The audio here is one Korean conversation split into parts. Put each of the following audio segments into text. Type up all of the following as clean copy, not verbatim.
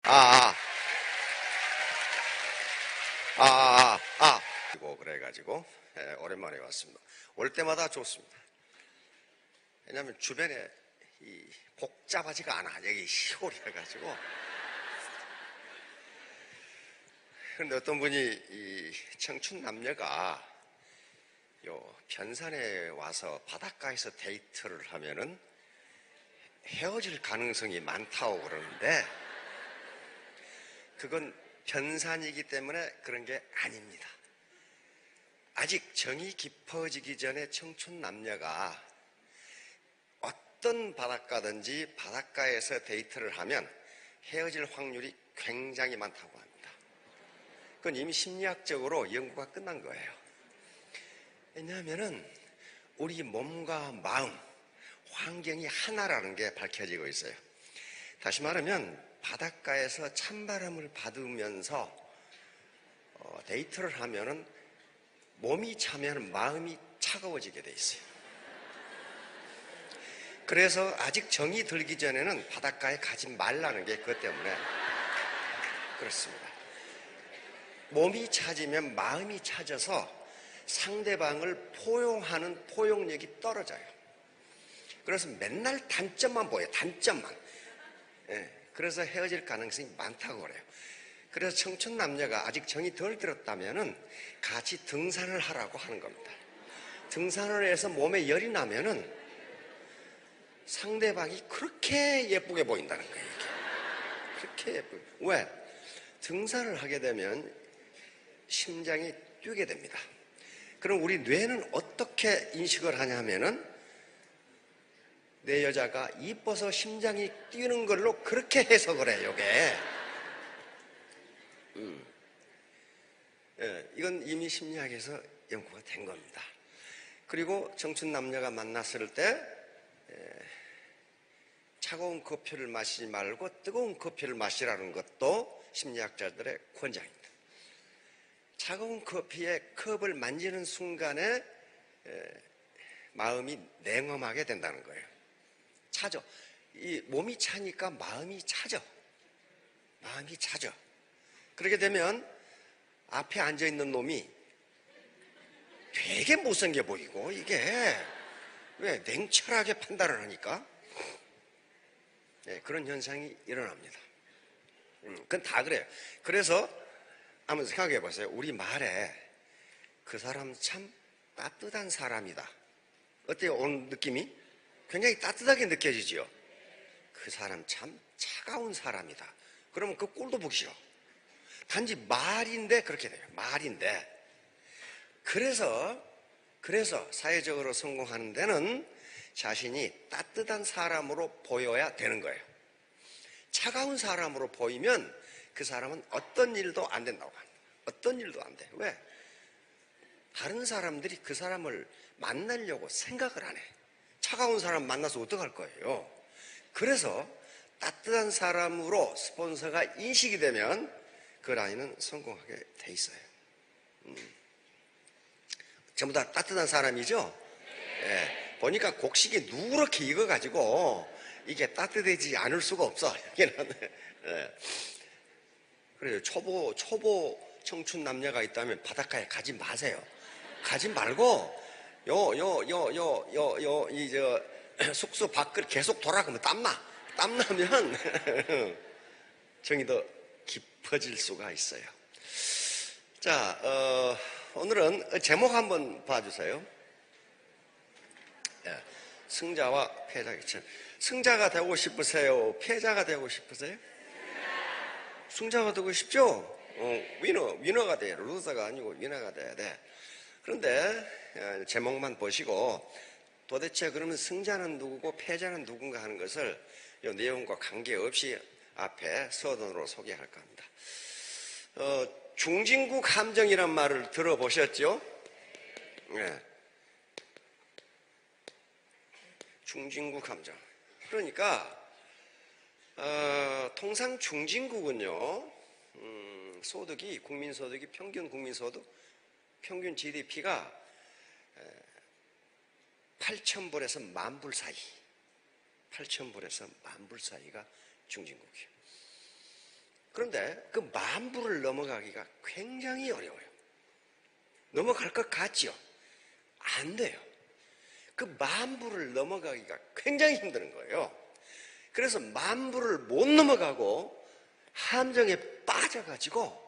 아, 아, 아, 아. 그래가지고, 오랜만에 왔습니다. 올 때마다 좋습니다. 왜냐면 주변에 복잡하지가 않아. 여기 시골이라가지고. 그런데 어떤 분이 이 청춘 남녀가 요 변산에 와서 바닷가에서 데이트를 하면은 헤어질 가능성이 많다고 그러는데, 그건 변산이기 때문에 그런 게 아닙니다. 아직 정이 깊어지기 전에 청춘 남녀가 어떤 바닷가든지 바닷가에서 데이트를 하면 헤어질 확률이 굉장히 많다고 합니다. 그건 이미 심리학적으로 연구가 끝난 거예요. 왜냐하면은 우리 몸과 마음, 환경이 하나라는 게 밝혀지고 있어요. 다시 말하면 바닷가에서 찬바람을 받으면서 데이트를 하면은 몸이 차면 마음이 차가워지게 돼 있어요. 그래서 아직 정이 들기 전에는 바닷가에 가지 말라는 게 그것 때문에 그렇습니다. 몸이 차지면 마음이 차져서 상대방을 포용하는 포용력이 떨어져요. 그래서 맨날 단점만 보여요. 단점만. 그래서 헤어질 가능성이 많다고 그래요. 그래서 청춘 남녀가 아직 정이 덜 들었다면은 같이 등산을 하라고 하는 겁니다. 등산을 해서 몸에 열이 나면은 상대방이 그렇게 예쁘게 보인다는 거예요. 그렇게 예쁘게. 왜? 등산을 하게 되면 심장이 뛰게 됩니다. 그럼 우리 뇌는 어떻게 인식을 하냐면은 내 여자가 이뻐서 심장이 뛰는 걸로 그렇게 해석을 해요. 이게. 이건 이미 심리학에서 연구가 된 겁니다. 그리고 청춘 남녀가 만났을 때 차가운 커피를 마시지 말고 뜨거운 커피를 마시라는 것도 심리학자들의 권장입니다. 차가운 커피에 컵을 만지는 순간에 마음이 냉엄하게 된다는 거예요. 차죠. 이 몸이 차니까 마음이 차죠. 마음이 차죠. 그렇게 되면 앞에 앉아있는 놈이 되게 못생겨 보이고, 이게 왜 냉철하게 판단을 하니까 그런 현상이 일어납니다. 그건 다 그래요. 그래서 한번 생각해 보세요. 우리 말에 그 사람 참 따뜻한 사람이다. 어때요? 오늘 느낌이? 굉장히 따뜻하게 느껴지죠? 그 사람 참 차가운 사람이다. 그러면 그 꼴도 보기 싫어. 단지 말인데 그렇게 돼요. 말인데. 그래서 사회적으로 성공하는 데는 자신이 따뜻한 사람으로 보여야 되는 거예요. 차가운 사람으로 보이면 그 사람은 어떤 일도 안 된다고 합니다. 어떤 일도 안 돼. 왜? 다른 사람들이 그 사람을 만나려고 생각을 안 해. 차가운 사람 만나서 어떡할 거예요? 그래서 따뜻한 사람으로 스폰서가 인식이 되면 그 라인은 성공하게 돼 있어요. 전부 다 따뜻한 사람이죠? 예, 보니까 곡식이 누렇게 익어가지고 이게 따뜻해지지 않을 수가 없어. 여기는. 예. 그래요. 초보 청춘 남녀가 있다면 바닷가에 가지 마세요. 가지 말고 숙소 밖을 계속 돌아가면 땀나면 정이 더 깊어질 수가 있어요. 자, 오늘은 제목 한번 봐주세요. 승자와 패자. 승자가 되고 싶으세요? 패자가 되고 싶으세요? 승자가 되고 싶죠? 위너가 돼요. 루저가 아니고 위너가 돼야 돼. 그런데 제목만 보시고 도대체 그러면 승자는 누구고 패자는 누군가 하는 것을 이 내용과 관계없이 앞에 서론으로 소개할까 합니다. 중진국 함정이란 말을 들어보셨죠? 네. 중진국 함정. 그러니까 통상 중진국은요, 소득이 국민소득이 평균 국민소득, 평균 GDP가 8,000불에서 10,000불 사이, 8,000불에서 10,000불 사이가 중진국이에요. 그런데 그 만불을 넘어가기가 굉장히 어려워요. 넘어갈 것 같죠? 안 돼요. 그 만불을 넘어가기가 굉장히 힘든 거예요. 그래서 만불을 못 넘어가고 함정에 빠져가지고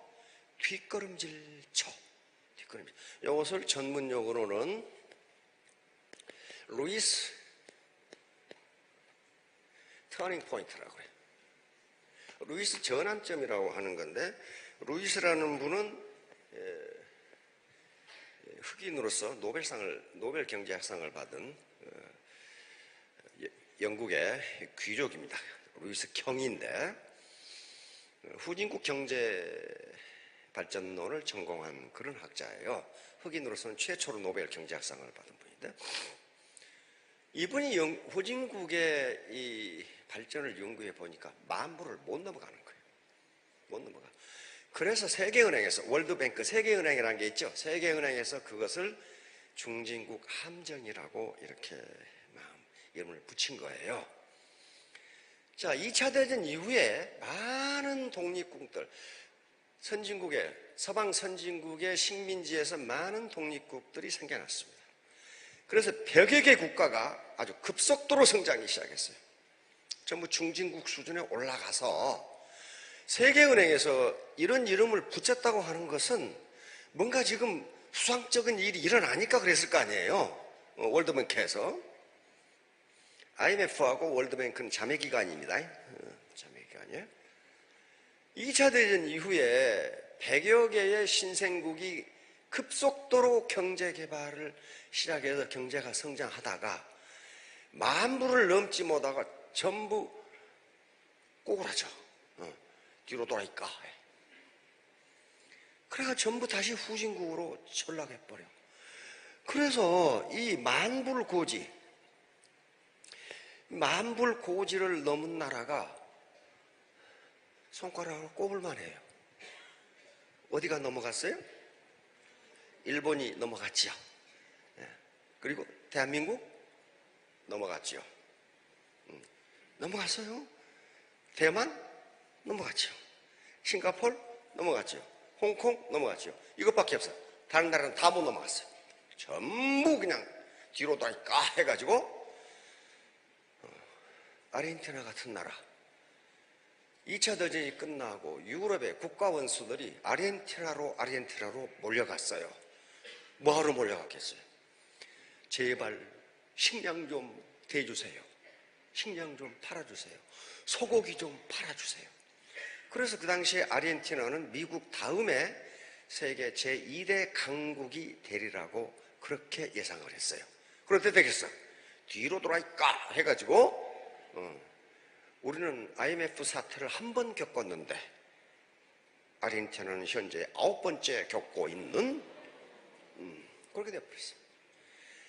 뒷걸음질 쳐. 뒷걸음질. 이것을 전문 용어로는 루이스 터닝 포인트라고 해요. 루이스 전환점이라고 하는 건데, 루이스라는 분은 흑인으로서 노벨 경제학상을 받은 영국의 귀족입니다. 루이스 경인데, 후진국 경제 발전론을 전공한 그런 학자예요. 흑인으로서는 최초로 노벨 경제학상을 받은 분인데, 이분이 후진국의 이 발전을 연구해 보니까 만불을 못 넘어가는 거예요. 못 넘어가. 그래서 세계은행에서, 월드뱅크 세계은행이라는 게 있죠. 세계은행에서 그것을 중진국 함정이라고 이렇게 이름을 붙인 거예요. 자, 2차 대전 이후에 많은 독립국들, 서방 선진국의 식민지에서 많은 독립국들이 생겨났습니다. 그래서 100여 개 국가가 아주 급속도로 성장이 시작했어요. 전부 중진국 수준에 올라가서 세계은행에서 이런 이름을 붙였다고 하는 것은 뭔가 지금 수상적인 일이 일어나니까 그랬을 거 아니에요. 월드뱅크에서. IMF하고 월드뱅크는 자매기관입니다. 자매기관이에요. 2차 대전 이후에 100여 개의 신생국이 급속도로 경제 개발을 시작해서 경제가 성장하다가 만불을 넘지 못하고 전부 꼬꾸라져. 뒤로 돌아있까. 그래가 전부 다시 후진국으로 전락해버려. 그래서 이 만불고지를 넘은 나라가 손가락으로 꼽을만 해요. 어디가 넘어갔어요? 일본이 넘어갔지요. 그리고 대한민국 넘어갔지요. 넘어갔어요. 대만 넘어갔죠. 싱가포르 넘어갔죠. 홍콩 넘어갔죠. 이것밖에 없어요. 다른 나라는 다 못 넘어갔어요. 전부 그냥 뒤로 돌까 해가지고 아르헨티나 같은 나라, 2차 대전이 끝나고 유럽의 국가 원수들이 아르헨티나로 몰려갔어요. 뭐하러 몰려갔겠어요? 제발 식량 좀 대주세요. 식량 좀 팔아주세요. 소고기 좀 팔아주세요. 그래서 그 당시에 아르헨티나는 미국 다음에 세계 제2대 강국이 되리라고 그렇게 예상을 했어요. 그런데 되겠어. 뒤로 돌아있까 해가지고 우리는 IMF 사태를 한 번 겪었는데 아르헨티나는 현재 9번째 겪고 있는 그렇게 되어버렸어요.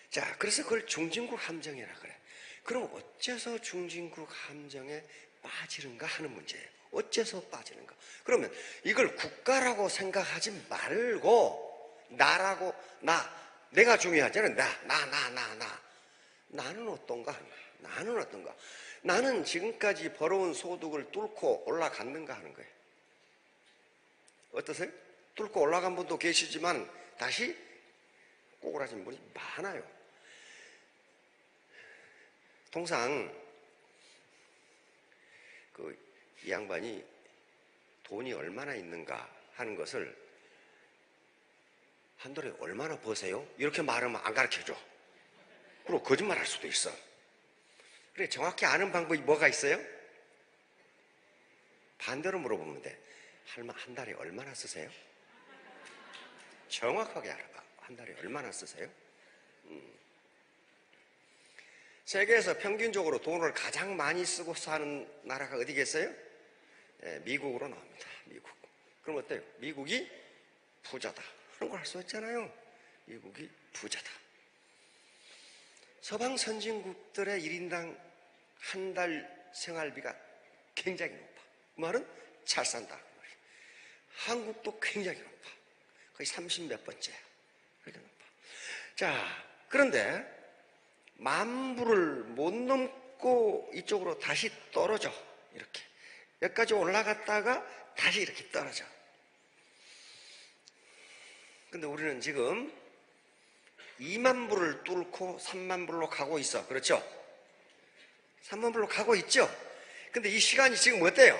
자, 그래서 그걸 중진국 함정이라 그래. 그럼 어째서 중진국 함정에 빠지는가 하는 문제예요. 어째서 빠지는가? 그러면 이걸 국가라고 생각하지 말고 나라고, 내가 중요하잖아요. 나는 어떤가? 나는 어떤가? 나는 지금까지 벌어온 소득을 뚫고 올라갔는가 하는 거예요. 어떠세요? 뚫고 올라간 분도 계시지만 다시 꼬꾸라진 분이 많아요. 통상 이 양반이 돈이 얼마나 있는가 하는 것을 한 달에 얼마나 버세요? 이렇게 말하면 안 가르쳐줘. 그리고 거짓말할 수도 있어. 그래, 정확히 아는 방법이 뭐가 있어요? 반대로 물어보면 돼. 한 달에 얼마나 쓰세요? 정확하게 알아봐. 한 달에 얼마나 쓰세요? 세계에서 평균적으로 돈을 가장 많이 쓰고 사는 나라가 어디겠어요? 미국으로 나옵니다. 미국. 그럼 어때요? 미국이 부자다. 그런 걸 할 수 있잖아요. 미국이 부자다. 서방 선진국들의 1인당 한 달 생활비가 굉장히 높아. 그 말은 잘 산다. 한국도 굉장히 높아. 거의 30몇 번째야. 그렇게 높아. 자, 그런데 만불을 못 넘고 이쪽으로 다시 떨어져. 이렇게. 여기까지 올라갔다가 다시 이렇게 떨어져. 근데 우리는 지금 2만 불을 뚫고 3만 불로 가고 있어. 그렇죠? 3만 불로 가고 있죠? 근데 이 시간이 지금 어때요?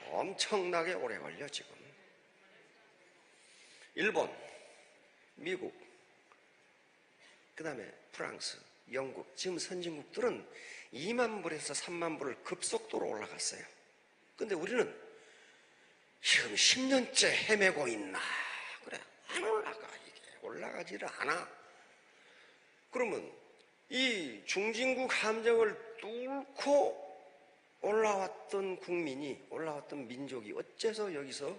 엄청나게 오래 걸려, 지금. 일본, 미국, 그 다음에 프랑스, 영국, 지금 선진국들은 2만 불에서 3만 불을 급속도로 올라갔어요. 근데 우리는 지금 10년째 헤매고 있나? 그래, 안 올라가, 이게. 올라가지를 않아. 그러면 이 중진국 함정을 뚫고 올라왔던 국민이, 올라왔던 민족이 어째서 여기서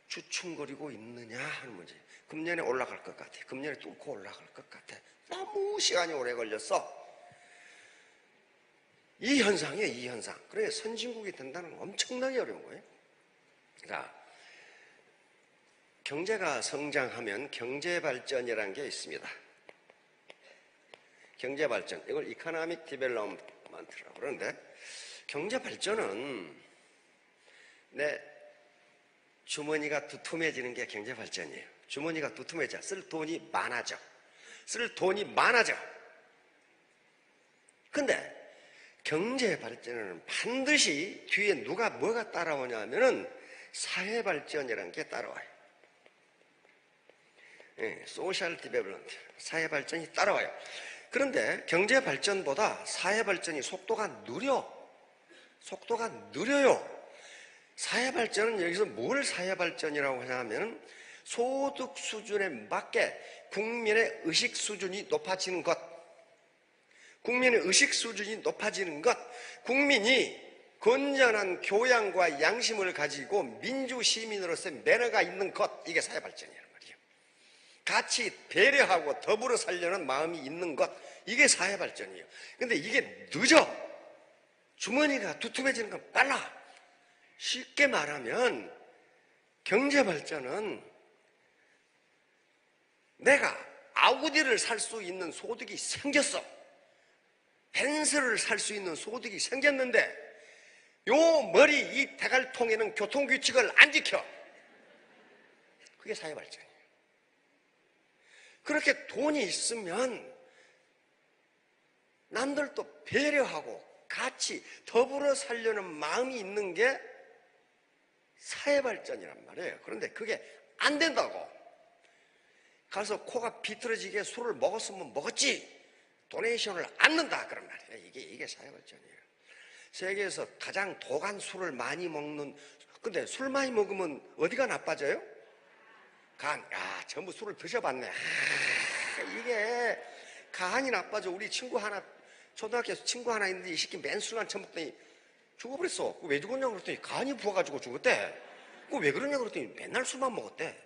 주춤거리고 있느냐 하는 문제. 금년에 올라갈 것 같아. 금년에 뚫고 올라갈 것 같아. 너무 시간이 오래 걸렸어. 이 현상이에요, 이 현상. 그래, 선진국이 된다는 건 엄청나게 어려운 거예요. 그러니까 경제가 성장하면 경제발전이라는 게 있습니다. 경제발전, 이걸 이코노믹 디벨롭먼트라고 그러는데, 경제발전은 내 주머니가 두툼해지는 게 경제발전이에요. 주머니가 두툼해져. 쓸 돈이 많아져. 쓸 돈이 많아져. 근데 경제발전은 반드시 뒤에 뭐가 따라오냐면은 사회발전이라는 게 따라와요. 소셜 디벨롭먼트, 사회발전이 따라와요. 그런데 경제발전보다 사회발전이 속도가 느려요. 사회발전은 여기서 뭘 사회발전이라고 하냐면 소득 수준에 맞게 국민의 의식 수준이 높아지는 것. 국민의 의식 수준이 높아지는 것. 국민이 건전한 교양과 양심을 가지고 민주시민으로서의 매너가 있는 것. 이게 사회발전이란 말이에요. 같이 배려하고 더불어 살려는 마음이 있는 것. 이게 사회발전이에요. 근데 이게 늦어. 주머니가 두툼해지는 건 빨라. 쉽게 말하면 경제발전은 내가 아우디를 살 수 있는 소득이 생겼어. 벤츠를 살 수 있는 소득이 생겼는데 요 머리 이 대갈통에는 교통규칙을 안 지켜. 그게 사회발전이에요. 그렇게 돈이 있으면 남들도 배려하고 같이 더불어 살려는 마음이 있는 게 사회발전이란 말이에요. 그런데 그게 안 된다고. 가서 코가 비틀어지게 술을 먹었으면 먹었지 도네이션을 안 넣는다 그런 말이에요. 이게 사회발전이에요. 세계에서 가장 독한 술을 많이 먹는, 근데 술 많이 먹으면 어디가 나빠져요? 간. 전부 술을 드셔봤네. 이게 간이 나빠져. 우리 친구 하나, 초등학교에서 친구 하나 있는데 이 새끼 맨 술만 처먹더니 죽어버렸어. 왜 죽었냐고 그랬더니 간이 부어가지고 죽었대. 그거 왜 그러냐고 그랬더니 맨날 술만 먹었대.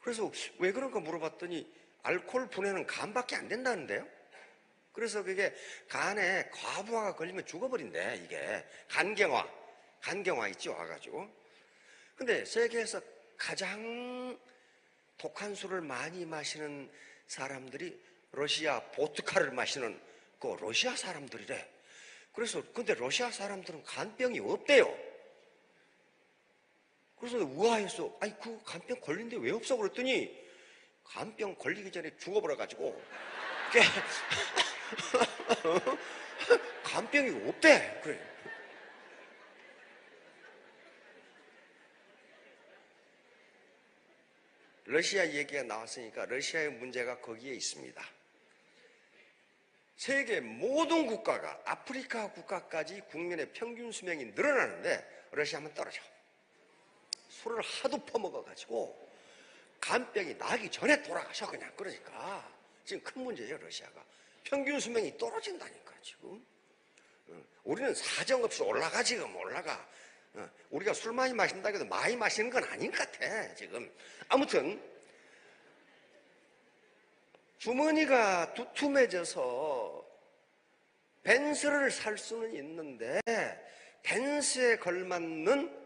그래서 왜 그런가 물어봤더니 알코올 분해는 간밖에 안 된다는데요. 그래서 그게 간에 과부하가 걸리면 죽어버린대. 이게 간경화 있지 와가지고. 근데 세계에서 가장 독한 술을 많이 마시는 사람들이 러시아 보트카를 마시는 그 러시아 사람들이래. 그래서 근데 러시아 사람들은 간병이 없대요. 그래서 우아해서 아니 그 간병 걸린데 왜 없어 그랬더니 간병 걸리기 전에 죽어버려가지고 간병이 없대. 그래. 러시아 얘기가 나왔으니까 러시아의 문제가 거기에 있습니다. 세계 모든 국가가 아프리카 국가까지 국민의 평균 수명이 늘어나는데 러시아만 떨어져. 술을 하도 퍼먹어가지고 간병이 나기 전에 돌아가셔 그냥. 그러니까 지금 큰 문제예요. 러시아가 평균 수명이 떨어진다니까 지금. 우리는 사정없이 올라가. 지금 올라가. 우리가 술 많이 마신다고 해도 많이 마시는 건 아닌 것 같아 지금. 아무튼 주머니가 두툼해져서 벤츠를 살 수는 있는데 벤츠에 걸맞는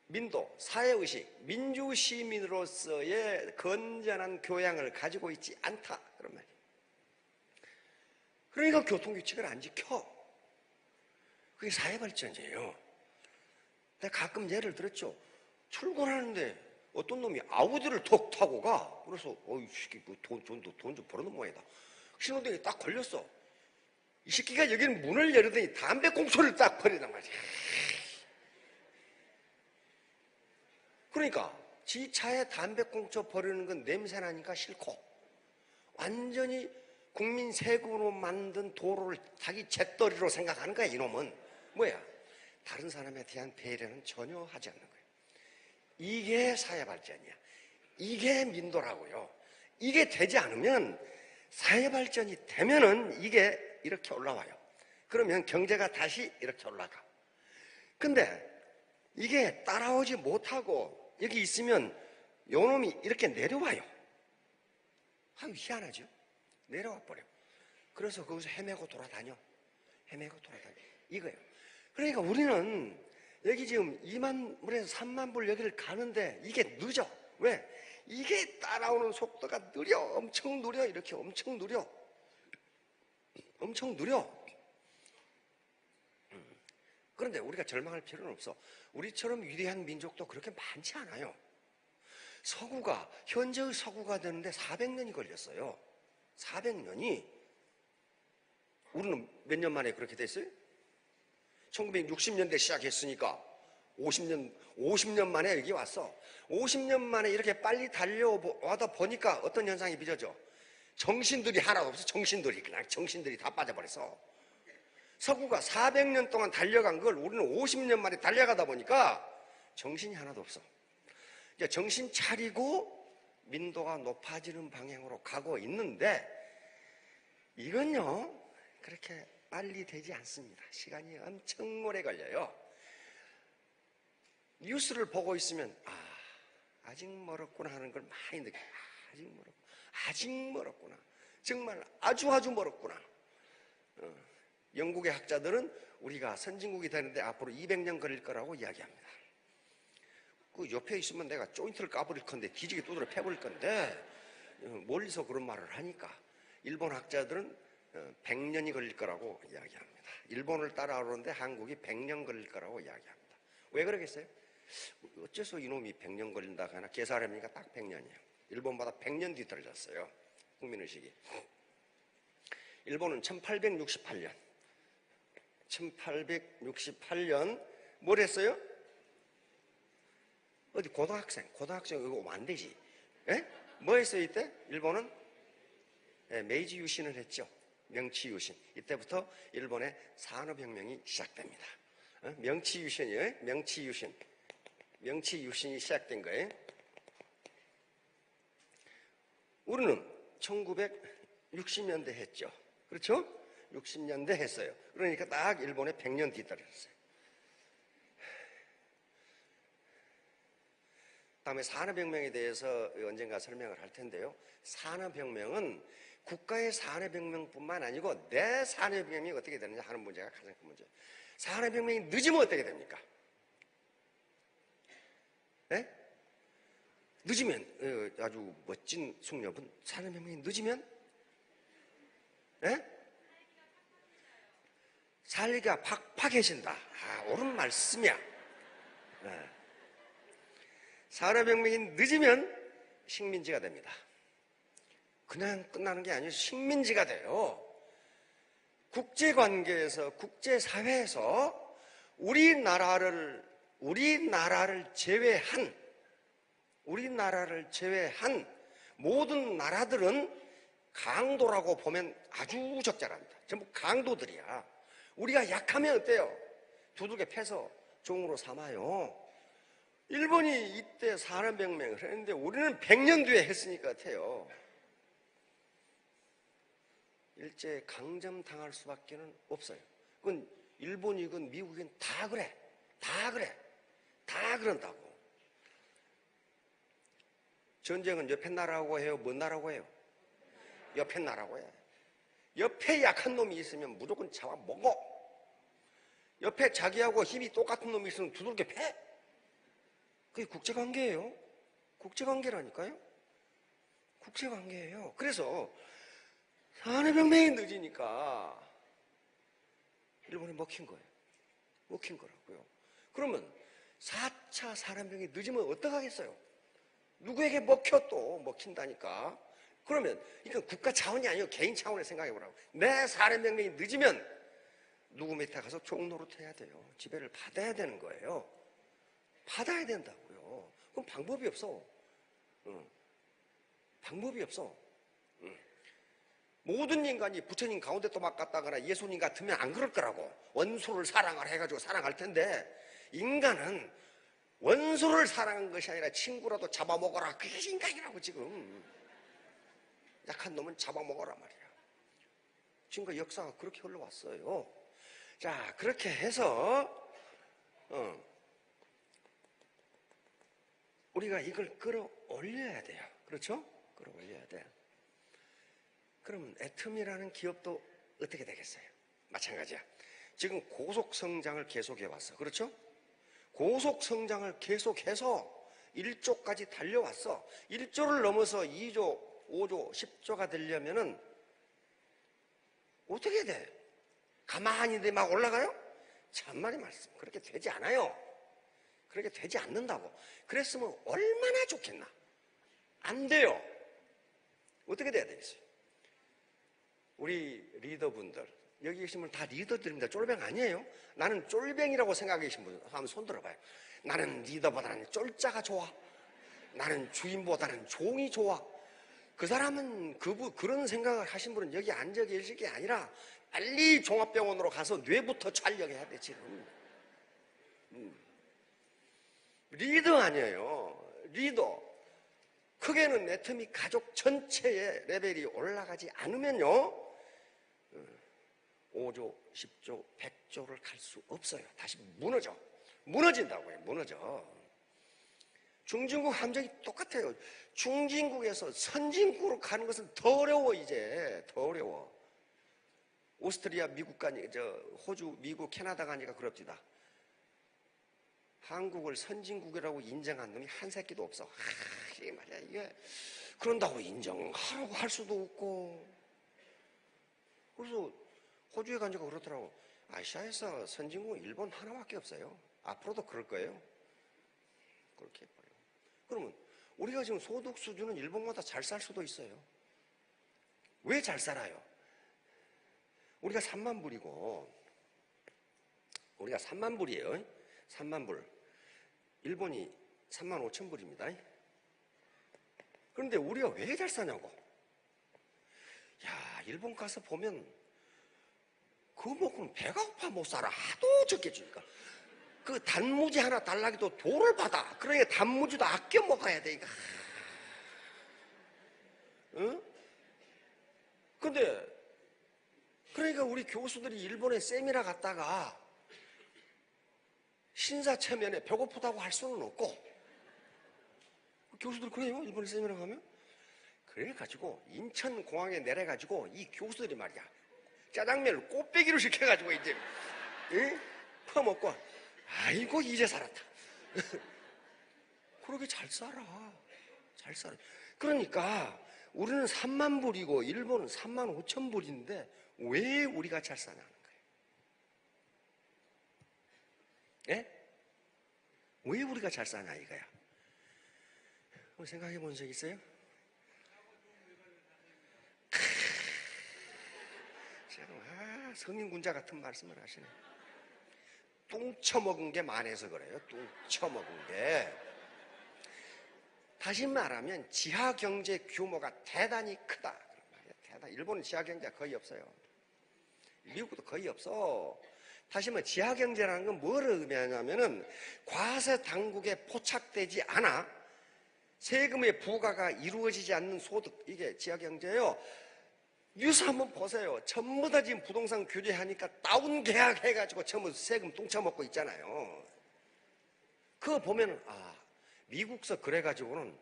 민도, 사회의식, 민주시민으로서의 건전한 교양을 가지고 있지 않다 그런 말이에요. 그러니까 교통규칙을 안 지켜. 그게 사회발전이에요. 내가 가끔 예를 들었죠. 출근하는데 어떤 놈이 아우디를 톡 타고 가. 그래서 어이 새끼 돈 좀 벌어놓은 모양이다. 신호등이 딱 걸렸어. 이 새끼가 여기는 문을 열더니 담배꽁초를 딱 버리단 말이야. 그러니까 지 차에 담배꽁초 버리는 건 냄새나니까 싫고, 완전히 국민 세금으로 만든 도로를 자기 잿더리로 생각하는 거야. 이놈은 뭐야? 다른 사람에 대한 배려는 전혀 하지 않는 거예요. 이게 사회발전이야. 이게 민도라고요. 이게 되지 않으면, 사회발전이 되면은 이게 이렇게 올라와요. 그러면 경제가 다시 이렇게 올라가. 근데 이게 따라오지 못하고 여기 있으면 요놈이 이렇게 내려와요. 아유, 희한하죠? 내려와 버려. 그래서 거기서 헤매고 돌아다녀. 이거예요. 그러니까 우리는 여기 지금 2만 불에서 3만 불 여기를 가는데 이게 늦어. 왜? 이게 따라오는 속도가 느려. 엄청 느려. 이렇게 엄청 느려. 그런데 우리가 절망할 필요는 없어. 우리처럼 위대한 민족도 그렇게 많지 않아요. 현재의 서구가 되는데 400년이 걸렸어요. 400년이. 우리는 몇 년 만에 그렇게 됐어요? 1960년대 시작했으니까 50년 만에 여기 왔어. 50년 만에 이렇게 빨리 달려와다 보니까 어떤 현상이 빚어져? 정신들이 하나도 없어. 그냥 정신들이 다 빠져버렸어. 서구가 400년 동안 달려간 걸 우리는 50년 만에 달려가다 보니까 정신이 하나도 없어. 이제 정신 차리고 민도가 높아지는 방향으로 가고 있는데, 이건요 그렇게 빨리 되지 않습니다. 시간이 엄청 오래 걸려요. 뉴스를 보고 있으면 아직 멀었구나 하는 걸 많이 느껴요. 아직 멀었구나. 정말 아주 멀었구나. 영국의 학자들은 우리가 선진국이 되는데 앞으로 200년 걸릴 거라고 이야기합니다. 그 옆에 있으면 내가 조인트를 까버릴 건데, 기지개 두드려 패버릴 건데, 멀리서 그런 말을 하니까 일본 학자들은 100년이 걸릴 거라고 이야기합니다. 일본을 따라오는데 한국이 100년 걸릴 거라고 이야기합니다. 왜 그러겠어요? 어째서 이놈이 100년 걸린다 하나? 계산해보니까 딱 100년이에요. 일본보다 100년 뒤떨어졌어요. 국민의식이. 일본은 1868년 뭘 했어요? 어디 고등학생 이거 오면 안 되지. 에? 뭐 했어요 이때? 일본은 메이지 유신을 했죠. 명치 유신. 이때부터 일본의 산업혁명이 시작됩니다. 명치 유신이에요. 명치 유신이 시작된 거예요. 우리는 1960년대 했죠. 그렇죠? 60년대 했어요. 그러니까 딱 일본에 100년 뒤떨어졌어요. 다음에 산업혁명에 대해서 언젠가 설명을 할 텐데요. 산업혁명은 국가의 산업혁명뿐만 아니고 내 산업혁명이 어떻게 되느냐 하는 문제가 가장 큰 문제예요. 산업혁명이 늦으면 어떻게 됩니까? 네? 늦으면, 아주 멋진 숙녀분, 산업혁명이 늦으면 살기가 팍팍해진다. 옳은 말씀이야. 산업혁명이 늦으면 식민지가 됩니다. 그냥 끝나는 게 아니고 식민지가 돼요. 국제관계에서, 국제사회에서 우리나라를 제외한 모든 나라들은 강도라고 보면 아주 적절합니다. 전부 강도들이야. 우리가 약하면 어때요? 두들겨 패서 종으로 삼아요. 일본이 이때 산업혁명을 했는데 우리는 100년 뒤에 했으니까 같아요. 일제 강점당할 수밖에 없어요. 그건 일본이건 미국이건 다 그래. 다 그런다고. 전쟁은 옆에 나라고 해요? 뭔 나라고 해요? 옆에 나라고 해. 옆에 약한 놈이 있으면 무조건 잡아먹어. 옆에 자기하고 힘이 똑같은 놈이 있으면 두들겨 패. 그게 국제관계예요. 국제관계라니까요. 국제관계예요. 그래서 산업혁명이 늦으니까 일본이 먹힌 거예요. 먹힌 거라고요. 그러면 4차 산업혁명이 늦으면 어떡하겠어요? 누구에게 먹혀 또 먹힌다니까. 그러면 이건 국가 차원이 아니고 개인 차원에 생각해 보라고. 내 산업혁명이 늦으면 누구 밑에 가서 종노릇 해야 돼요. 지배를 받아야 되는 거예요. 받아야 된다고요. 그럼 방법이 없어. 방법이 없어. 모든 인간이 부처님 가운데 또막 갔다거나 예수님 같으면 안 그럴 거라고. 원수를 사랑을 해가지고 사랑할 텐데, 인간은 원수를 사랑한 것이 아니라 친구라도 잡아먹어라. 그게 인간이라고 지금. 약한 놈은 잡아먹어라 말이야. 지금까지 역사가 그렇게 흘러왔어요. 자, 그렇게 해서 우리가 이걸 끌어올려야 돼요. 그렇죠? 끌어올려야 돼. 그러면 애텀이라는 기업도 어떻게 되겠어요? 마찬가지야. 지금 고속성장을 계속해왔어. 그렇죠? 고속성장을 계속해서 1조까지 달려왔어. 1조를 넘어서 2조, 5조, 10조가 되려면은 어떻게 돼? 가만히 있는데 막 올라가요? 참말이 말씀. 그렇게 되지 않아요. 그렇게 되지 않는다고. 그랬으면 얼마나 좋겠나? 안 돼요. 어떻게 돼야 되겠어요? 우리 리더분들, 여기 계신 분 다 리더들입니다. 쫄병 아니에요? 나는 쫄병이라고 생각하고 계신 분 한번 손 들어봐요. 나는 리더보다는 쫄자가 좋아. 나는 주인보다는 종이 좋아. 그 사람은 그런 생각을 하신 분은 여기 앉아 계실 게 아니라 빨리 종합병원으로 가서 뇌부터 촬영해야 돼 지금. 리더 아니에요. 리더. 크게는 애터미 가족 전체의 레벨이 올라가지 않으면요 5조, 10조, 100조를 갈 수 없어요. 다시 무너져. 무너진다고요. 무너져. 중진국 함정이 똑같아요. 중진국에서 선진국으로 가는 것은 더 어려워. 이제 더 어려워. 오스트리아, 미국 호주, 미국, 캐나다 가니까 그럽디다. 한국을 선진국이라고 인정한 놈이 한 새끼도 없어. 이게 말이야. 이게 그런다고 인정하라고 할 수도 없고. 그래서 호주에 가니까 그렇더라고. 아시아에서 선진국은 일본 하나밖에 없어요. 앞으로도 그럴 거예요. 그렇게 해버려요. 그러면 우리가 지금 소득 수준은 일본보다 잘 살 수도 있어요. 왜 잘 살아요? 우리가 3만 불이고, 우리가 3만 불이에요. 3만 불. 일본이 3만 5천 불입니다. 그런데 우리가 왜 잘 사냐고. 야, 일본 가서 보면 그거 먹으면 배가 고파 못 살아. 하도 적게 주니까. 그 단무지 하나 달라기도 돈을 받아. 그러니까 단무지도 아껴 먹어야 돼. 응? 근데 그러니까 우리 교수들이 일본에 세미나 갔다가 신사체면에 배고프다고 할 수는 없고. 교수들 그래요? 일본에 세미나 가면? 그래가지고 인천공항에 내려가지고 이 교수들이 말이야 짜장면을 꽃배기로 시켜가지고 이제 퍼먹고 아이고 이제 살았다. 그렇게 잘 살아. 잘 살아. 그러니까 우리는 3만 불이고 일본은 3만 5천 불인데 왜 우리가 잘 사냐는 거예요. 예? 왜 우리가 잘 사냐 이거야. 생각해 본 적 있어요? 성인군자 같은 말씀을 하시네. 뚱쳐먹은 게 많아서 그래요. 뚱쳐먹은 게. 다시 말하면 지하경제 규모가 대단히 크다. 일본은 지하경제가 거의 없어요. 미국도 거의 없어. 다시 말하면 지하경제라는 건 뭘 의미하냐면은 과세 당국에 포착되지 않아 세금의 부과가 이루어지지 않는 소득, 이게 지하경제예요. 뉴스 한번 보세요. 전부 다 지금 부동산 규제하니까 다운 계약 해가지고 전부 세금 뚱쳐먹고 있잖아요. 그거 보면 미국서 그래가지고는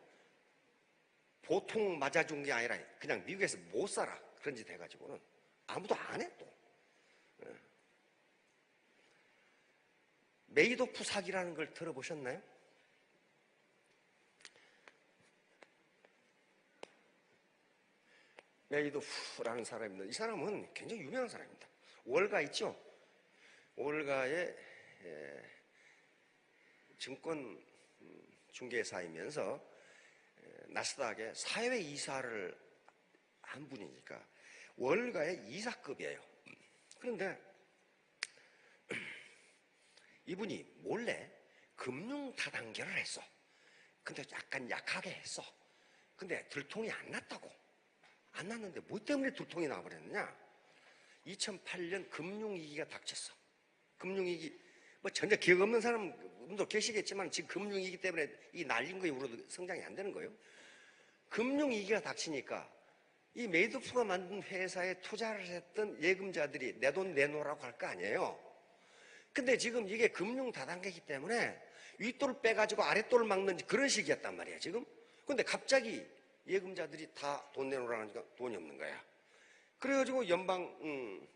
보통 맞아준 게 아니라 그냥 미국에서 못 살아. 그런 짓 해가지고는 아무도 안 해 또. 메이도프 사기라는 걸 들어보셨나요? 메이도프라는 사람입니다. 이 사람은 굉장히 유명한 사람입니다. 월가 있죠? 월가에 증권 중개사이면서 나스닥에 사회 이사를 한 분이니까 월가의 이사급이에요. 그런데 이분이 몰래 금융 다단계를 했어. 근데 약간 약하게 했어. 근데 들통이 안 났다고. 안 났는데 뭐 때문에 들통이 나버렸느냐? 2008년 금융위기가 닥쳤어. 금융위기, 뭐 전혀 기억 없는 사람도 계시겠지만 지금 금융위기 때문에 이 날린 거에 울어도 성장이 안 되는 거예요. 금융위기가 닥치니까 이 메이도프가 만든 회사에 투자를 했던 예금자들이 내 돈 내놓으라고 할 거 아니에요. 근데 지금 이게 금융 다단계이기 때문에 윗돌 빼가지고 아랫돌 막는 그런 식이었단 말이야 지금. 근데 갑자기 예금자들이 다 돈 내놓으라고 하니까 돈이 없는 거야. 그래가지고 연방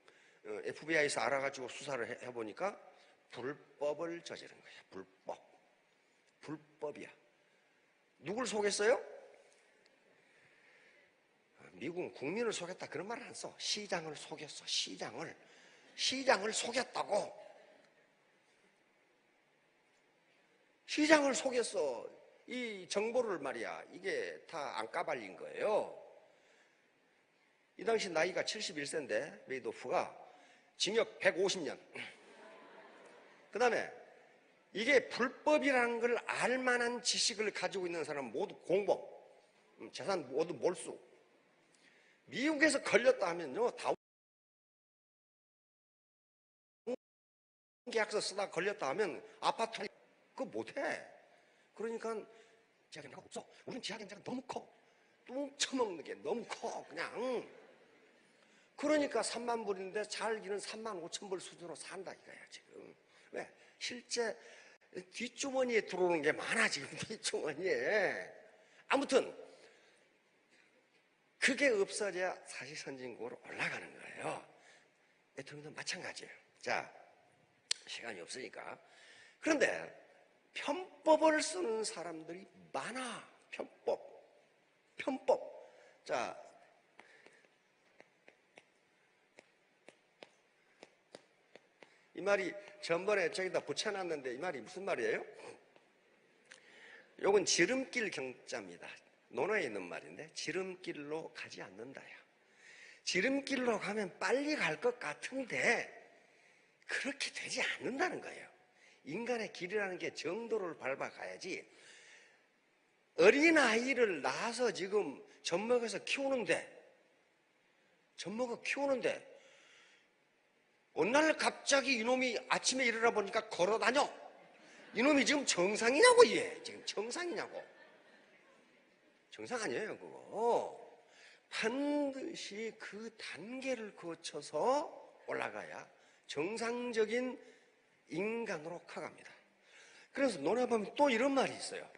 FBI에서 알아가지고 수사를 해보니까 불법을 저지른 거야. 불법이야. 누굴 속였어요? 미국은 국민을 속였다 그런 말을 안 써. 시장을 속였어. 시장을 속였다고. 시장을 속였어. 이 정보를 말이야, 이게 다 안 까발린 거예요. 이 당시 나이가 71세인데 메이도프가 징역 150년. 그 다음에 이게 불법이라는 걸 알만한 지식을 가지고 있는 사람은 모두 공범, 재산 모두 몰수. 미국에서 걸렸다 하면요, 다 계약서 쓰다 걸렸다 하면 아파트 그거 못해. 그러니까 지하경제가 없어. 우리는 지하경제가 너무 커. 뚱쳐먹는 게 너무 커. 그냥. 그러니까 3만 불인데 살기는 3만 5천 불 수준으로 산다 이거야 지금. 왜? 실제 뒷주머니에 들어오는 게 많아 지금. 뒷주머니에. 아무튼 그게 없어져야 사실 선진국으로 올라가는 거예요. 대통령도 마찬가지예요. 자, 시간이 없으니까. 그런데 편법을 쓰는 사람들이 많아. 편법. 자, 이 말이 전번에 저기다 붙여놨는데 이 말이 무슨 말이에요? 요건 지름길 경자입니다. 논어에 있는 말인데 지름길로 가지 않는다야. 지름길로 가면 빨리 갈 것 같은데 그렇게 되지 않는다는 거예요. 인간의 길이라는 게 정도를 밟아가야지. 어린아이를 낳아서 지금 젖먹여서 키우는데 어느 날 갑자기 이놈이 아침에 일어나 보니까 걸어다녀. 이놈이 지금 정상이냐고. 얘 지금 정상이냐고. 정상 아니에요 그거. 반드시 그 단계를 거쳐서 올라가야 정상적인 인간으로 커갑니다. 그래서 논에 보면 또 이런 말이 있어요.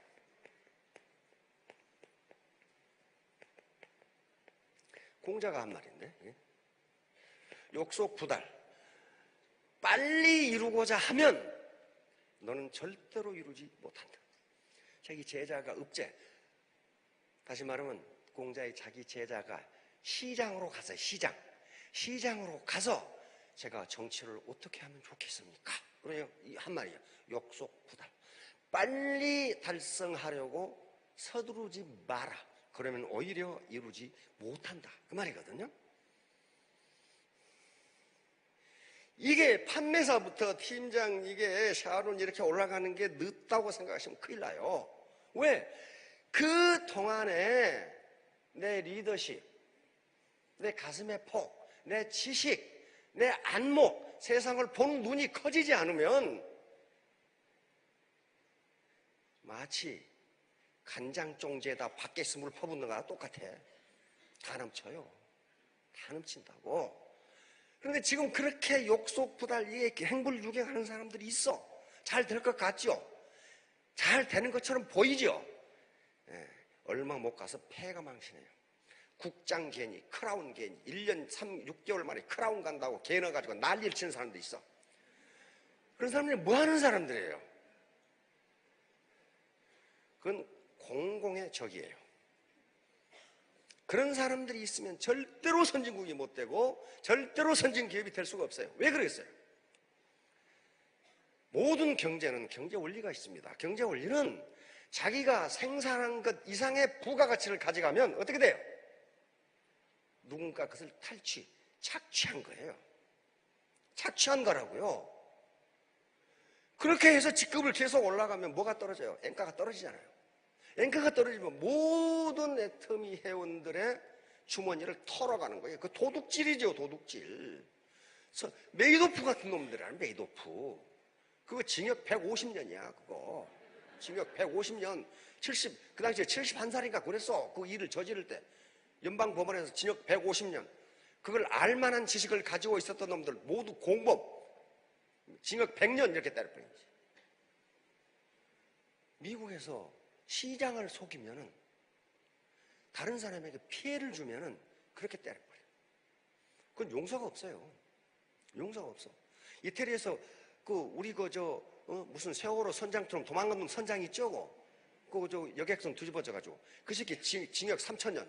공자가 한 말인데, 욕속부달. 빨리 이루고자 하면 너는 절대로 이루지 못한다. 자기 제자가 읍제, 다시 말하면 공자의 자기 제자가 시장으로 갔어요. 시장으로 가서 제가 정치를 어떻게 하면 좋겠습니까? 그래요. 한 말이에요. 욕속부달. 빨리 달성하려고 서두르지 마라. 그러면 오히려 이루지 못한다. 그 말이거든요. 이게 판매사부터 팀장, 이게 샤론 이렇게 올라가는 게 늦다고 생각하시면 큰일 나요. 왜? 그 동안에 내 리더십, 내 가슴의 폭, 내 지식, 내 안목, 세상을 보는 눈이 커지지 않으면 마치 간장종지에다 밭개수물 퍼붓는 거랑 똑같아. 다 넘쳐요. 다 넘친다고. 그런데 지금 그렇게 욕속부달 이게 행불유경하는 사람들이 있어. 잘 될 것 같죠? 잘 되는 것처럼 보이죠? 예, 얼마 못 가서 폐가 망신해요. 국장 괜히, 크라운 괜히 1년 6개월 만에 크라운 간다고 개 넣어가지고 난리를 치는 사람도 있어. 그런 사람들이 뭐 하는 사람들이에요? 그건 공공의 적이에요. 그런 사람들이 있으면 절대로 선진국이 못 되고 절대로 선진기업이 될 수가 없어요. 왜 그러겠어요? 모든 경제는 경제 원리가 있습니다. 경제 원리는 자기가 생산한 것 이상의 부가가치를 가져가면 어떻게 돼요? 누군가 그것을 착취한 거예요. 착취한 거라고요. 그렇게 해서 직급을 계속 올라가면 뭐가 떨어져요? 엔가가 떨어지잖아요. 엔가가 떨어지면 모든 애터미 회원들의 주머니를 털어가는 거예요. 그 도둑질이죠, 도둑질. 메이도프 같은 놈들이라는 메이도프. 그거 징역 150년이야, 그거. 징역 150년, 그 당시에 71살인가 그랬어. 그 일을 저지를 때. 연방법원에서 징역 150년. 그걸 알만한 지식을 가지고 있었던 놈들 모두 공범. 징역 100년 이렇게 때려버린 거지. 미국에서 시장을 속이면은, 다른 사람에게 피해를 주면은 그렇게 때려버려. 그건 용서가 없어요. 용서가 없어. 이태리에서 우리 무슨 세월호 선장처럼 도망간 놈 선장 있죠? 여객선 뒤집어져가지고. 그 새끼 징역 3,000년.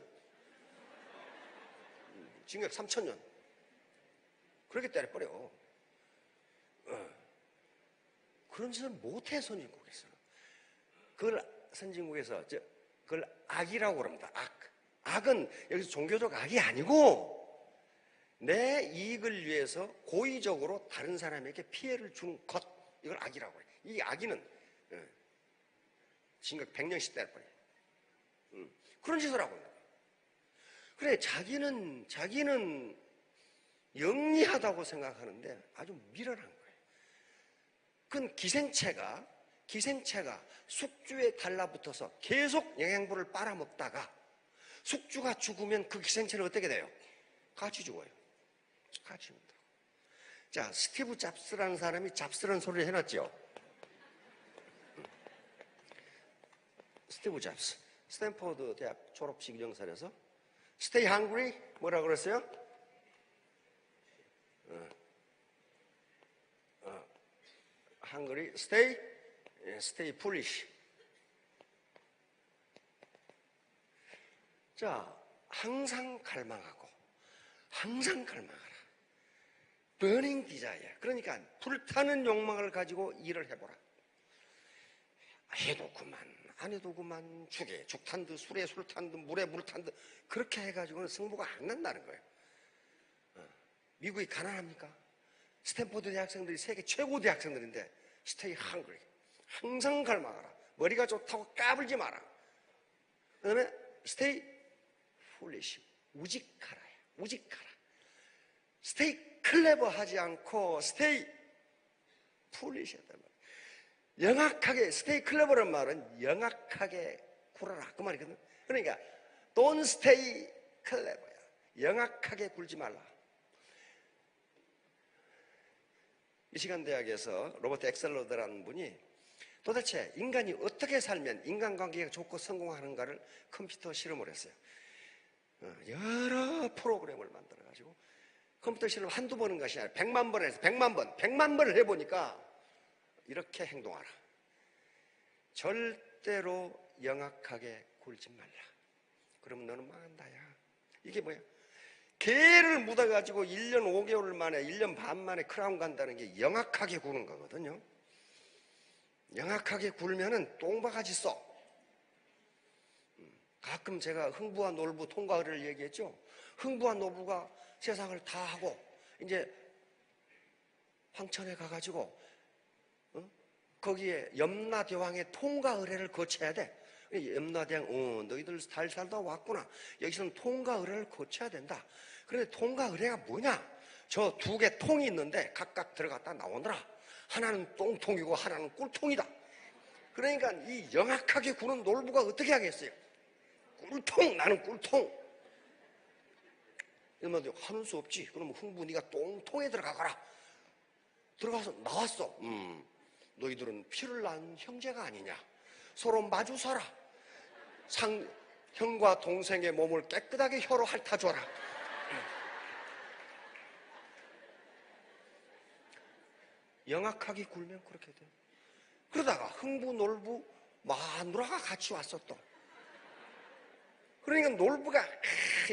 징역 3,000년. 그렇게 때려버려. 그런 짓을 못해, 선진국에서. 그걸 선진국에서, 그걸 악이라고 그럽니다. 악은 여기서 종교적 악이 아니고, 내 이익을 위해서 고의적으로 다른 사람에게 피해를 주는 것, 이걸 악이라고 해요. 이 악의는 징역 100년씩 때려버려. 그런 짓을 하고 있는 거예요. 그래, 자기는 영리하다고 생각하는데 아주 미련한 거예요. 그건 기생체가 숙주에 달라붙어서 계속 영양분을 빨아먹다가 숙주가 죽으면 그 기생체는 어떻게 돼요? 같이 죽어요. 같이 죽는다. 자, 스티브 잡스라는 사람이 잡스라는 소리를 해놨죠. 스티브 잡스, 스탠포드 대학 졸업식 기념사에서 Stay hungry? 뭐라고 그랬어요? hungry, stay foolish. 자, 항상 갈망하고, 항상 갈망하라. burning desire. 그러니까 불타는 욕망을 가지고 일을 해보라. 해도 그만, 안 해도 그만, 죽 탄 듯, 술에 술 탄 듯, 물에 물 탄 듯, 그렇게 해가지고는 승부가 안 난다는 거예요. 미국이 가난합니까? 스탠포드 대학생들이 세계 최고 대학생들인데, stay hungry. 항상 갈망하라. 머리가 좋다고 까불지 마라. 그 다음에 stay foolish. 우직하라. stay clever 하지 않고 stay foolish 했단 말이에요. 영악하게, stay clever란 말은 영악하게 굴어라. 그 말이거든. 그러니까 don't stay clever야. 영악하게 굴지 말라. 미시간 대학에서 로버트 엑셀러드라는 분이 도대체 인간이 어떻게 살면 인간관계가 좋고 성공하는가를 컴퓨터 실험을 했어요. 여러 프로그램을 만들어가지고 컴퓨터 실험 한두 번인 것이 아니라 100만 번을 해서 100만 번을 해보니까 이렇게 행동하라. 절대로 영악하게 굴지 말라. 그러면 너는 망한다, 야. 이게 뭐야? 개를 묻어가지고 1년 5개월 만에, 1년 반 만에 크라운 간다는 게 영악하게 구는 거거든요. 영악하게 굴면은 똥바가지 써. 가끔 제가 흥부와 놀부 통과 의례를 얘기했죠. 흥부와 놀부가 세상을 다 하고 이제 황천에 가가지고 거기에 염라대왕의 통과 의례를 거쳐야 돼. 염라대왕, 너희들 잘 살다 왔구나. 여기서는 통과 의례를 거쳐야 된다. 그런데 통과 의례가 뭐냐? 저 두 개 통이 있는데 각각 들어갔다 나오느라 하나는 똥통이고 하나는 꿀통이다. 그러니까 이 영악하게 구는 놀부가 어떻게 하겠어요? 꿀통, 나는 꿀통. 이러면 하는 수 없지. 그러면 흥부 네가 똥통에 들어가거라. 들어가서 나왔어. 너희들은 피를 난 형제가 아니냐. 서로 마주 서라. 형과 동생의 몸을 깨끗하게 혀로 핥아줘라. 영악하게 굴면 그렇게 돼. 그러다가 흥부, 놀부, 마누라가 같이 왔어 또. 그러니까 놀부가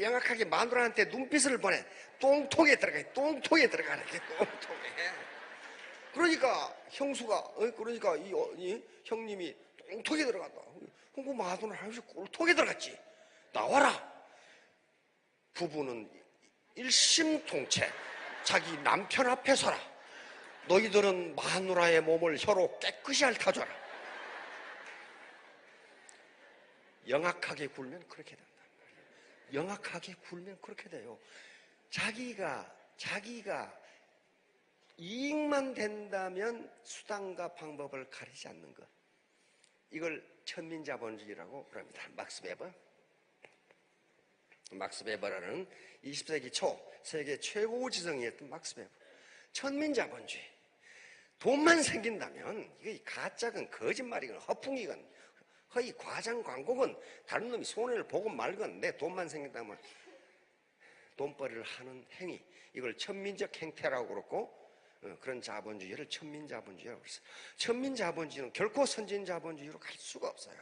영악하게 마누라한테 눈빛을 보내. 똥통에 들어가. 똥통에 들어가라. 똥통에. 그러니까 형수가 그러니까 이 형님이 똥톡에 들어간다. 그 마누라 할아버지 꼴톡에 들어갔지. 나와라. 부부는 일심동체 자기 남편 앞에 서라. 너희들은 마누라의 몸을 혀로 깨끗이 핥아줘라. 영악하게 굴면 그렇게 된단 말이에요. 영악하게 굴면 그렇게 돼요. 자기가 이익만 된다면 수단과 방법을 가리지 않는 것. 이걸 천민자본주의라고 부릅니다. 막스 베버라는 20세기 초 세계 최고 지성이었던 막스 베버. 천민자본주의. 돈만 생긴다면 이게 가짜건 거짓말이건 허풍이건 허위 과장 광고건 다른 놈이 손해를 보건 말건 내 돈만 생긴다면 돈벌이를 하는 행위, 이걸 천민적 행태라고 그러고 그런 자본주의를 천민자본주의라고 그랬어요. 천민자본주의는 결코 선진자본주의로 갈 수가 없어요.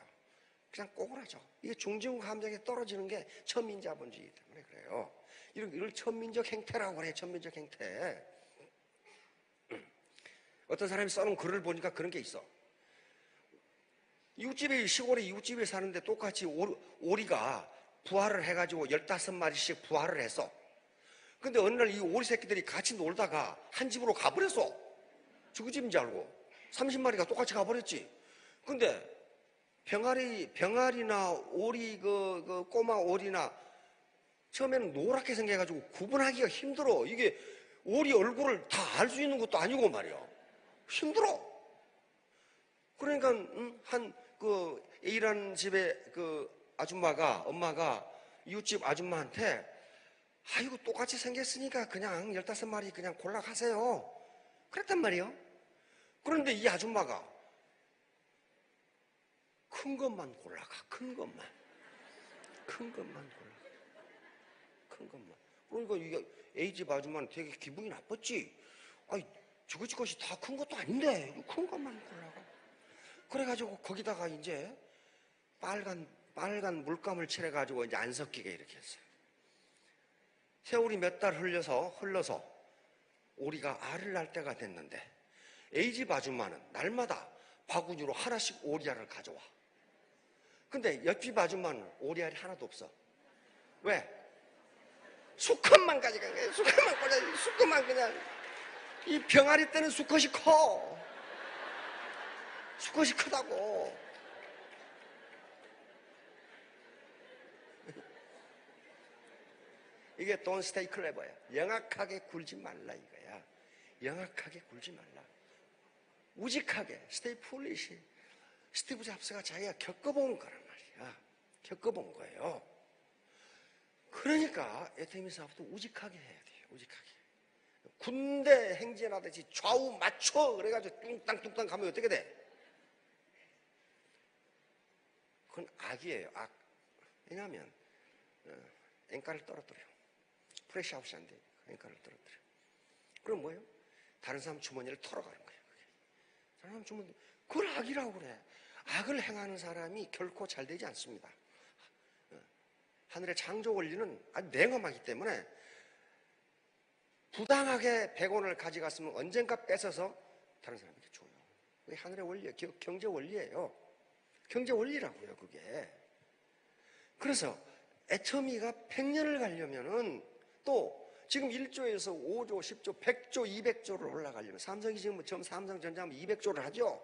그냥 꼬그라져. 이게 중증 감정에 떨어지는 게 천민자본주의 때문에 그래요. 이걸 천민적 행태라고 그래요. 천민적 행태. 어떤 사람이 써놓은 글을 보니까 그런 게 있어. 이웃집에, 시골에 이웃집에 사는데 똑같이 오리가 부화를 해가지고 15마리씩 부화를 했어. 근데 어느 날 이 오리 새끼들이 같이 놀다가 한 집으로 가버렸어. 저그 집인 줄 알고 30마리가 똑같이 가버렸지. 근데 병아리나 오리 그 꼬마 오리나 처음에는 노랗게 생겨가지고 구분하기가 힘들어. 이게 오리 얼굴을 다 알 수 있는 것도 아니고 말이야. 힘들어. 그러니까 그 A라는 집에 그 엄마가 이웃집 아줌마한테 이거 똑같이 생겼으니까 그냥 15마리 그냥 골라가세요. 그랬단 말이에요. 그런데 이 아줌마가 큰 것만 골라가. 큰 것만 골라가. 큰 것만. 그러니까 이게 A집 아줌마는 되게 기분이 나빴지. 저거 것이 다 큰 것도 아닌데 큰 것만 골라가. 그래가지고 거기다가 이제 빨간 물감을 칠해가지고 이제 안 섞이게 이렇게 했어요. 세월이 몇 달 흘러서 오리가 알을 낳을 때가 됐는데 A집 아줌마는 날마다 바구니로 하나씩 오리알을 가져와. 근데 옆집 아줌마는 오리알이 하나도 없어. 왜? 수컷만 가져간 거예요. 수컷만 그냥. 이 병아리 때는 수컷이 커. 수컷이 크다고. 이게 don't stay clever야. 영악하게 굴지 말라 이거야. 영악하게 굴지 말라. 우직하게 stay foolish. 스티브 잡스가 자기가 겪어본 거란 말이야. 겪어본 거예요. 그러니까 에테미사부터 우직하게 해야 돼요. 우직하게. 군대 행진하듯이 좌우 맞춰 그래가지고 뚱땅뚱땅 가면 어떻게 돼? 그건 악이에요. 악. 왜냐하면 앵가를 떨어뜨려요. 프레시아웃이 안 돼요. 앵가를 떨어뜨려요. 그럼 뭐예요? 다른 사람 주머니를 털어가는 거예요. 그게. 다른 사람 주머니. 그걸 악이라고 그래. 악을 행하는 사람이 결코 잘 되지 않습니다. 하늘의 창조 원리는 아주 냉엄하기 때문에 부당하게 100원을 가져갔으면 언젠가 뺏어서 다른 사람에게 줘요. 그게 하늘의 원리예요. 경제 원리예요. 경제 원리라고요, 그게. 그래서 애터미가 100년을 가려면은 또 지금 1조에서 5조, 10조, 100조, 200조를 올라가려면 삼성이 지금 처음 삼성전자하면 200조를 하죠?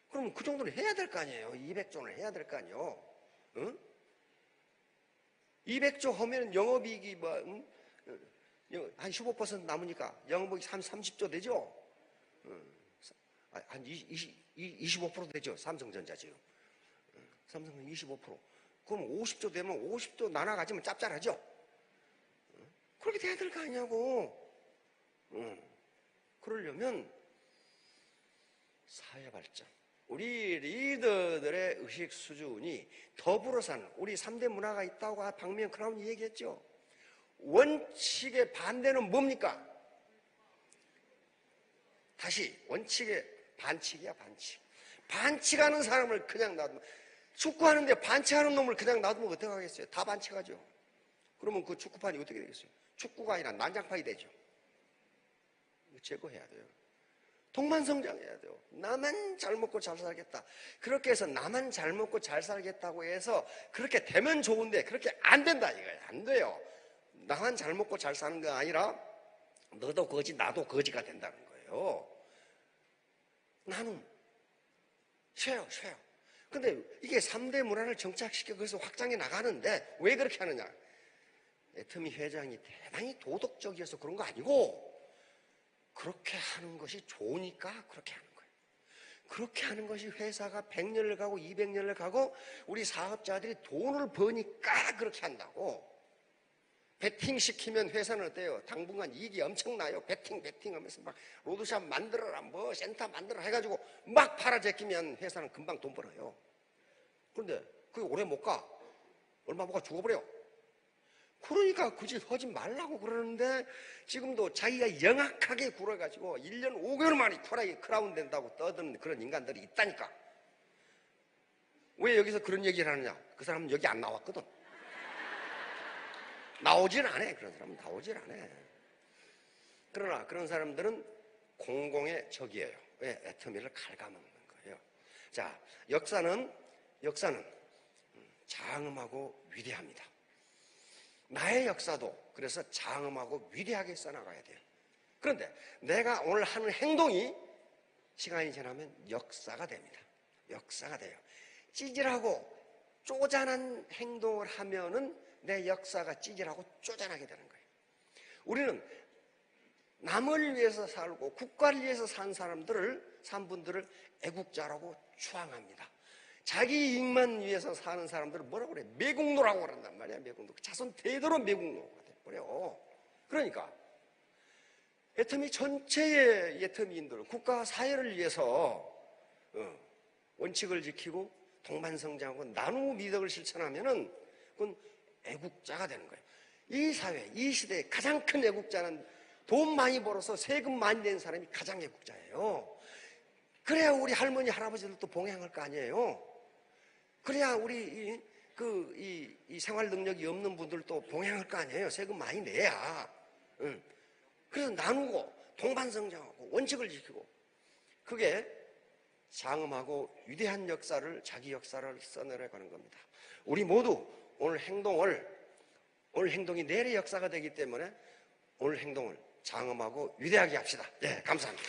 그럼 그 정도는 해야 될 거 아니에요. 200조는 해야 될 거 아니에요. 응? 200조 하면 영업이익이 한 15% 남으니까 영업이익 30조 되죠? 한 25% 되죠? 삼성전자 지금. 삼성은 25%. 그럼 50조 되면 50조 나눠 가지면 짭짤하죠? 그렇게 돼야 될 거 아니냐고. 그러려면 사회 발전, 우리 리더들의 의식 수준이 더불어 사는 우리 3대 문화가 있다고 박미영 크라운이 얘기했죠. 원칙의 반대는 뭡니까? 다시 원칙의 반칙이야. 반칙. 반칙하는 사람을 그냥 놔두면, 축구하는데 반칙하는 놈을 그냥 놔두면 어떻게 하겠어요? 다 반칙하죠. 그러면 그 축구판이 어떻게 되겠어요? 축구가 아니라 난장판이 되죠. 이거 제거해야 돼요. 동반성장해야 돼요. 나만 잘 먹고 잘 살겠다. 그렇게 해서 나만 잘 먹고 잘 살겠다고 해서 그렇게 되면 좋은데 그렇게 안 된다 이거예요. 안 돼요. 나만 잘 먹고 잘 사는 게 아니라 너도 거지 나도 거지가 된다는 거예요. 나눔. 쉬어요. 근데 이게 3대 문화를 정착시켜 거기서 확장해 나가는데 왜 그렇게 하느냐? 애터미 회장이 대단히 도덕적이어서 그런 거 아니고 그렇게 하는 것이 좋으니까 그렇게 하는 거예요. 그렇게 하는 것이 회사가 100년을 가고 200년을 가고 우리 사업자들이 돈을 버니까 그렇게 한다고. 베팅 시키면 회사는 어때요? 당분간 이익이 엄청나요. 베팅 하면서 막 로드샵 만들어라 뭐 센터 만들어라 해가지고 막 팔아 제끼면 회사는 금방 돈 벌어요. 그런데 그게 오래 못 가. 얼마 못 가 죽어버려. 그러니까 굳이 하지 말라고 그러는데 지금도 자기가 영악하게 굴어가지고 1년 5개월 만에 크라운 된다고 떠드는 그런 인간들이 있다니까. 왜 여기서 그런 얘기를 하느냐? 그 사람은 여기 안 나왔거든. 나오질 않아. 그런 사람은 나오질 않아. 그러나 그런 사람들은 공공의 적이에요. 왜? 애터미를 갉아먹는 거예요. 자, 역사는 장엄하고 위대합니다. 나의 역사도 그래서 장엄하고 위대하게 써나가야 돼요. 그런데 내가 오늘 하는 행동이 시간이 지나면 역사가 됩니다. 역사가 돼요. 찌질하고 쪼잔한 행동을 하면은 내 역사가 찌질하고 쪼잔하게 되는 거예요. 우리는 남을 위해서 살고 국가를 위해서 산 분들을 애국자라고 추앙합니다. 자기 이익만 위해서 사는 사람들은 뭐라고 그래? 매국노라고 그런단 말이야. 매국노. 자손 대대로 매국노가 돼버려. 그러니까 애터미 전체의 애터미인들 국가 사회를 위해서 원칙을 지키고 동반성장하고 나누고 미덕을 실천하면은 그건 애국자가 되는 거예요. 이 사회, 이 시대의 가장 큰 애국자는 돈 많이 벌어서 세금 많이 낸 사람이 가장 애국자예요. 그래야 우리 할머니, 할아버지들도 봉양할 거 아니에요. 그래야 우리 이 생활 능력이 없는 분들도 봉양할 거 아니에요. 세금 많이 내야. 그래서 나누고 동반성장하고 원칙을 지키고 그게 장엄하고 위대한 역사를 자기 역사를 써내려가는 겁니다. 우리 모두 오늘 행동이 내일의 역사가 되기 때문에 오늘 행동을 장엄하고 위대하게 합시다. 네, 감사합니다.